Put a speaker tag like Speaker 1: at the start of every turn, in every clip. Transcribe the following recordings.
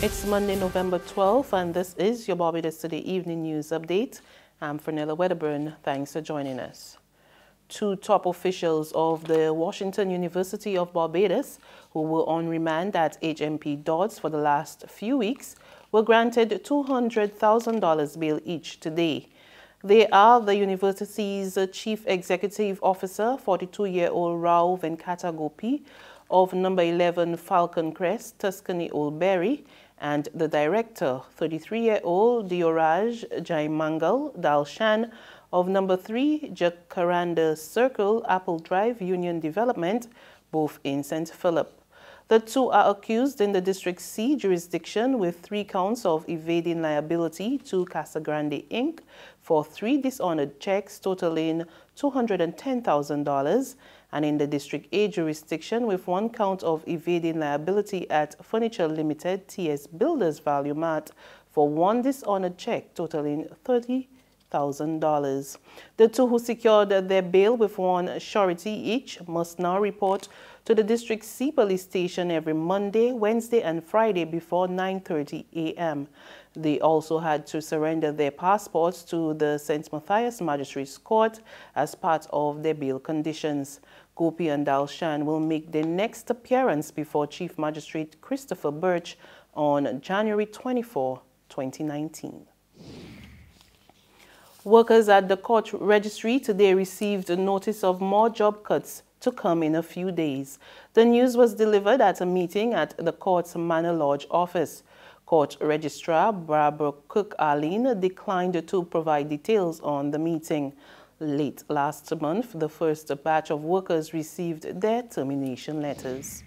Speaker 1: It's Monday, November 12th, and this is your Barbados Today Evening News Update. I'm Fernella Wedderburn. Thanks for joining us. Two top officials of the Washington University of Barbados, who were on remand at HMP Dodds for the last few weeks, were granted $200,000 bail each today. They are the university's Chief Executive Officer, 42-year-old Rao Venkata Gopi, of number 11 Falcon Crest, Tuscany Old Berry, and the director, 33-year-old Dioraj Jaimangal Dalshan, of number 3 Jacaranda Circle, Apple Drive, Union Development, both in St. Philip. The two are accused in the District C jurisdiction with 3 counts of evading liability to Casa Grande Inc. for 3 dishonored checks totaling $210,000, and in the District A jurisdiction with 1 count of evading liability at Furniture Limited TS Builders Value Mart for 1 dishonored check totaling $30,000. The two who secured their bail with 1 surety each must now report to the District C police station every Monday, Wednesday and Friday before 9:30 a.m. They also had to surrender their passports to the St. Matthias Magistrates Court as part of their bail conditions. Gopi and Dalshan will make their next appearance before Chief Magistrate Christopher Birch on January 24, 2019. Workers at the Court Registry today received a notice of more job cuts to come in a few days. The news was delivered at a meeting at the Court's Manor Lodge office. Court Registrar Barbara Cook-Arlene declined to provide details on the meeting. Late last month, the first batch of workers received their termination letters.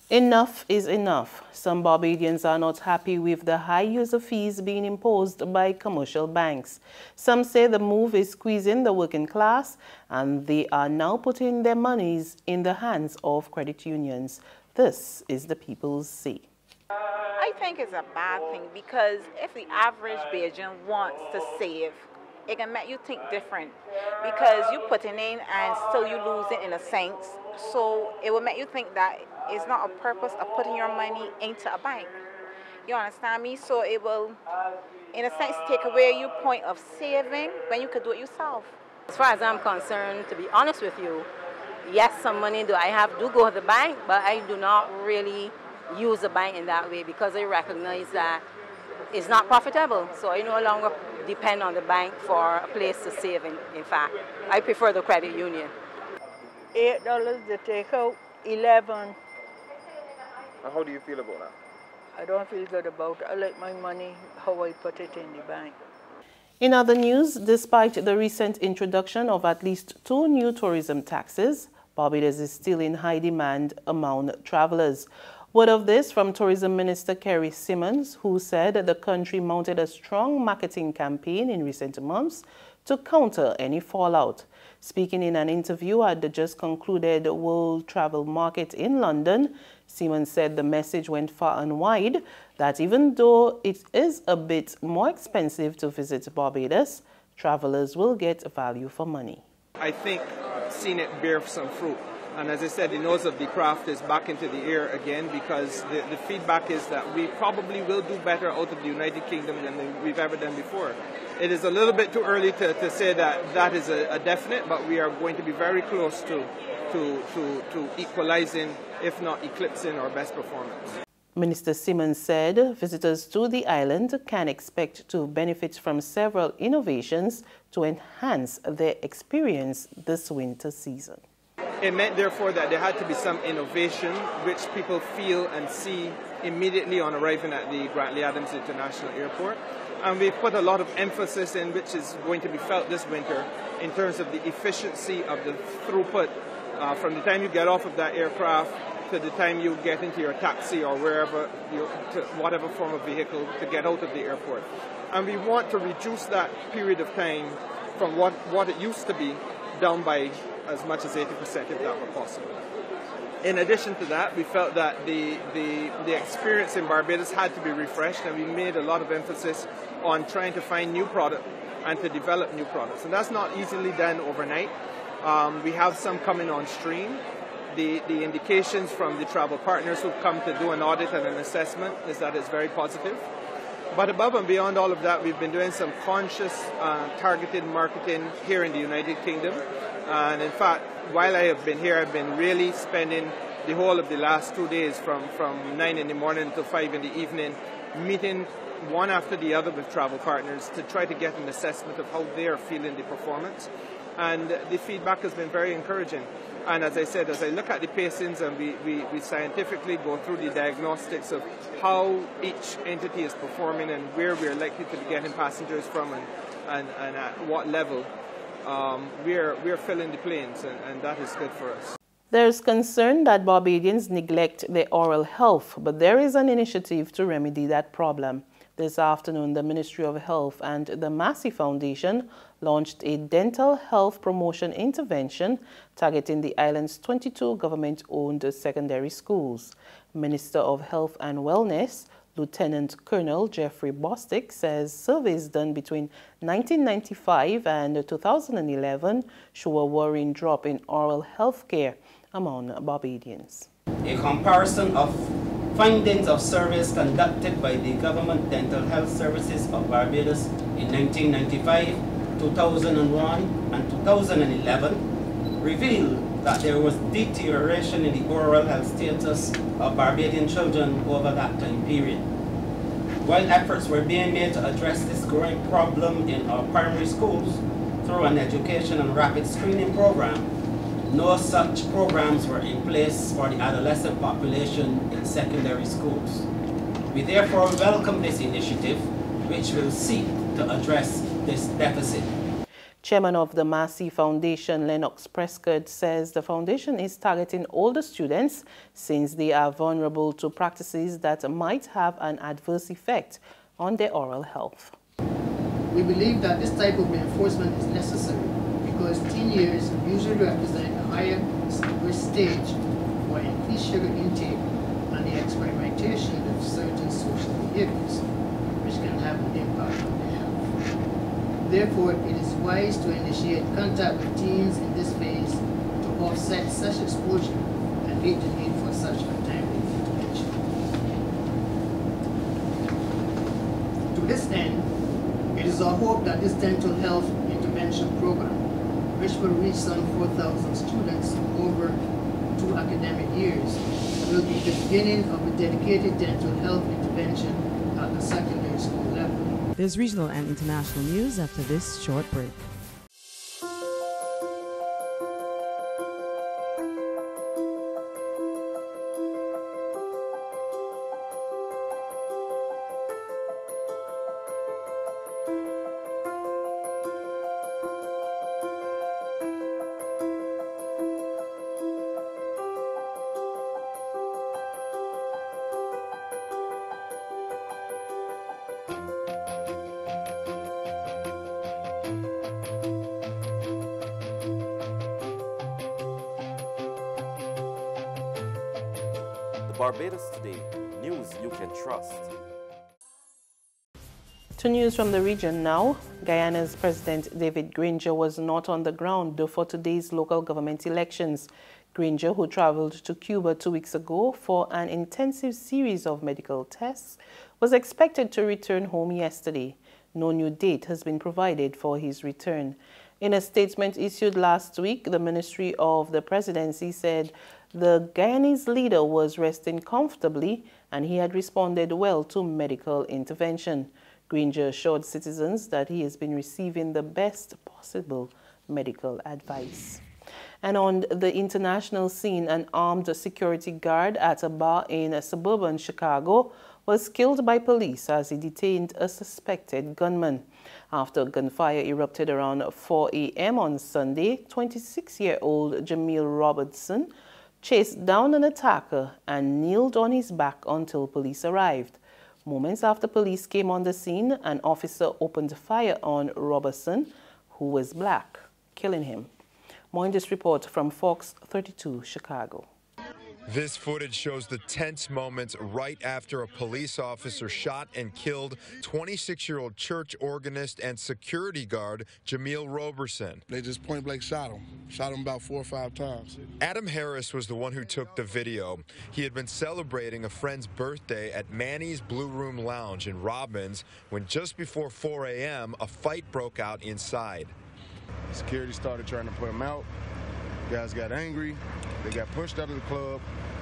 Speaker 1: Enough is enough. Some Barbadians are not happy with the high user fees being imposed by commercial banks. Some say the move is squeezing the working class, and they are now putting their monies in the hands of credit unions. This is the people's say.
Speaker 2: I think it's a bad thing, because if the average Bajan wants to save, it can make you think different, because you putting in and still you losing in a sense. So it will make you think that it's not a purpose of putting your money into a bank. You understand me? So it will, in a sense, take away your point of saving when you could do it yourself.
Speaker 3: As far as I'm concerned, to be honest with you, yes, some money do I have do go to the bank, but I do not really use the bank in that way, because I recognize that it's not profitable. So I no longer depend on the bank for a place to save. In fact, I prefer the credit union.
Speaker 4: $8 to take out, 11.
Speaker 5: And how do you feel about that?
Speaker 4: I don't feel good about it. I like my money how I put it in the bank.
Speaker 1: In other news, despite the recent introduction of at least 2 new tourism taxes, Barbados is still in high demand among travelers. Word of this from Tourism Minister Kerrie Symmonds, who said that the country mounted a strong marketing campaign in recent months to counter any fallout. Speaking in an interview at the just concluded World Travel Market in London, Symmonds said the message went far and wide that even though it is a bit more expensive to visit Barbados, travelers will get value for money.
Speaker 5: I think seen it bear some fruit. And as I said, the nose of the craft is back into the air again, because the feedback is that we probably will do better out of the United Kingdom than we've ever done before. It is a little bit too early to say that that is a definite, but we are going to be very close to equalizing, if not eclipsing, our best performance.
Speaker 1: Minister Symmonds said visitors to the island can expect to benefit from several innovations to enhance their experience this winter season.
Speaker 5: It meant, therefore, that there had to be some innovation which people feel and see immediately on arriving at the Grantley Adams International Airport. And we put a lot of emphasis in which is going to be felt this winter in terms of the efficiency of the throughput from the time you get off of that aircraft to the time you get into your taxi or wherever, to whatever form of vehicle to get out of the airport. And we want to reduce that period of time from what it used to be down by as much as 80% if that were possible. In addition to that, we felt that the experience in Barbados had to be refreshed, and we made a lot of emphasis on trying to find new product and to develop new products. And that's not easily done overnight. We have some coming on stream, The indications from the travel partners who've come to do an audit and an assessment is that it's very positive. But above and beyond all of that, we've been doing some conscious, targeted marketing here in the United Kingdom. And in fact, while I have been here, I've been really spending the whole of the last 2 days from 9 in the morning to 5 in the evening, meeting one after the other with travel partners to try to get an assessment of how they are feeling the performance. And the feedback has been very encouraging. And as I said, as I look at the pacings and we scientifically go through the diagnostics of how each entity is performing and where we're likely to be getting passengers from and at what level, we're filling the planes, and that is good for us.
Speaker 1: There is concern that Barbadians neglect their oral health, but there is an initiative to remedy that problem. This afternoon, the Ministry of Health and the Massey Foundation launched a dental health promotion intervention targeting the island's 22 government-owned secondary schools. Minister of Health and Wellness, Lieutenant Colonel Jeffrey Bostic, says surveys done between 1995 and 2011 show a worrying drop in oral health care among Barbadians.
Speaker 6: A comparison of findings of surveys conducted by the Government Dental Health Services of Barbados in 1995, 2001 and 2011 revealed that there was deterioration in the oral health status of Barbadian children over that time period. While efforts were being made to address this growing problem in our primary schools through an education and rapid screening program, no such programs were in place for the adolescent population in secondary schools. We therefore welcome this initiative, which will seek to address this deficit.
Speaker 1: Chairman of the Massey Foundation, Lennox Prescott, says the foundation is targeting older students since they are vulnerable to practices that might have an adverse effect on their oral health.
Speaker 7: We believe that this type of reinforcement is necessary because teen years usually represent a higher risk stage for increased sugar intake and the experimentation with certain social behaviors, which can have an impact on their health. Therefore, it is wise to initiate contact with teens in this phase to offset such exposure and meet the need for such a timely intervention. To this end, it is our hope that this dental health intervention program, which will reach some 4,000 students over 2 academic years, will be the beginning of a dedicated dental health intervention at the secondary school level.
Speaker 8: There's regional and international news after this short break.
Speaker 9: Barbados Today, news you can trust.
Speaker 1: To news from the region now. Guyana's President David Granger was not on the ground for today's local government elections. Granger, who traveled to Cuba 2 weeks ago for an intensive series of medical tests, was expected to return home yesterday. No new date has been provided for his return. In a statement issued last week, the Ministry of the Presidency said the Guyanese leader was resting comfortably and he had responded well to medical intervention. Granger assured citizens that he has been receiving the best possible medical advice. And on the international scene, an armed security guard at a bar in suburban Chicago was killed by police as he detained a suspected gunman. After gunfire erupted around 4 a.m. on Sunday, 26-year-old Jamil Robertson chased down an attacker and kneeled on his back until police arrived. Moments after police came on the scene, an officer opened fire on Robertson, who was black, killing him. More in this report from Fox 32, Chicago.
Speaker 10: This footage shows the tense moments right after a police officer shot and killed 26-year-old church organist and security guard Jamil Roberson.
Speaker 11: They just point blank shot him about 4 or 5 times.
Speaker 10: Adam Harris was the one who took the video. He had been celebrating a friend's birthday at Manny's Blue Room Lounge in Robbins when just before 4 a.m. a fight broke out inside.
Speaker 11: Security started trying to put him out. Guys got angry. They got pushed out of the club.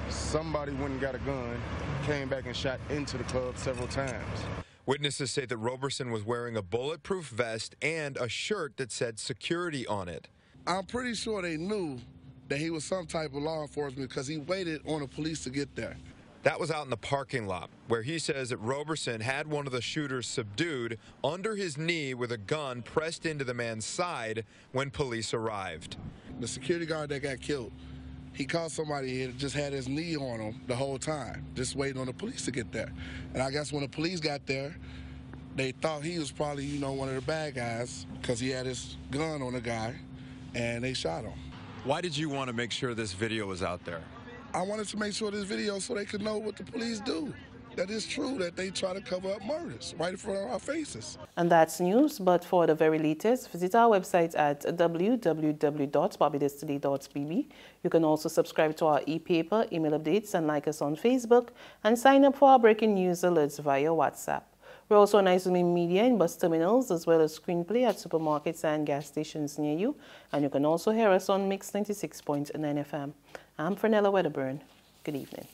Speaker 11: Somebody went and got a gun, came back and shot into the club several times.
Speaker 10: Witnesses say that Roberson was wearing a bulletproof vest and a shirt that said security on it.
Speaker 11: I'm pretty sure they knew that he was some type of law enforcement because he waited on the police to get there.
Speaker 10: That was out in the parking lot, where he says that Roberson had one of the shooters subdued under his knee with a gun pressed into the man's side when police arrived.
Speaker 11: The security guard that got killed, he caught somebody and just had his knee on him the whole time, just waiting on the police to get there. And I guess when the police got there, they thought he was probably, one of the bad guys because he had his gun on the guy, and they shot him.
Speaker 10: Why did you want to make sure this video was out there?
Speaker 11: I wanted to make sure this video so they could know what the police do. That it's true that they try to cover up murders right in front of our faces.
Speaker 1: And that's news, but for the very latest, visit our website at www.barbadostoday.bb. You can also subscribe to our e-paper, email updates, and like us on Facebook, and sign up for our breaking news alerts via WhatsApp. We're also on Izumi Media in bus terminals, as well as screenplay at supermarkets and gas stations near you. And you can also hear us on Mix 96.9 FM. I'm Fernella Wedderburn. Good evening.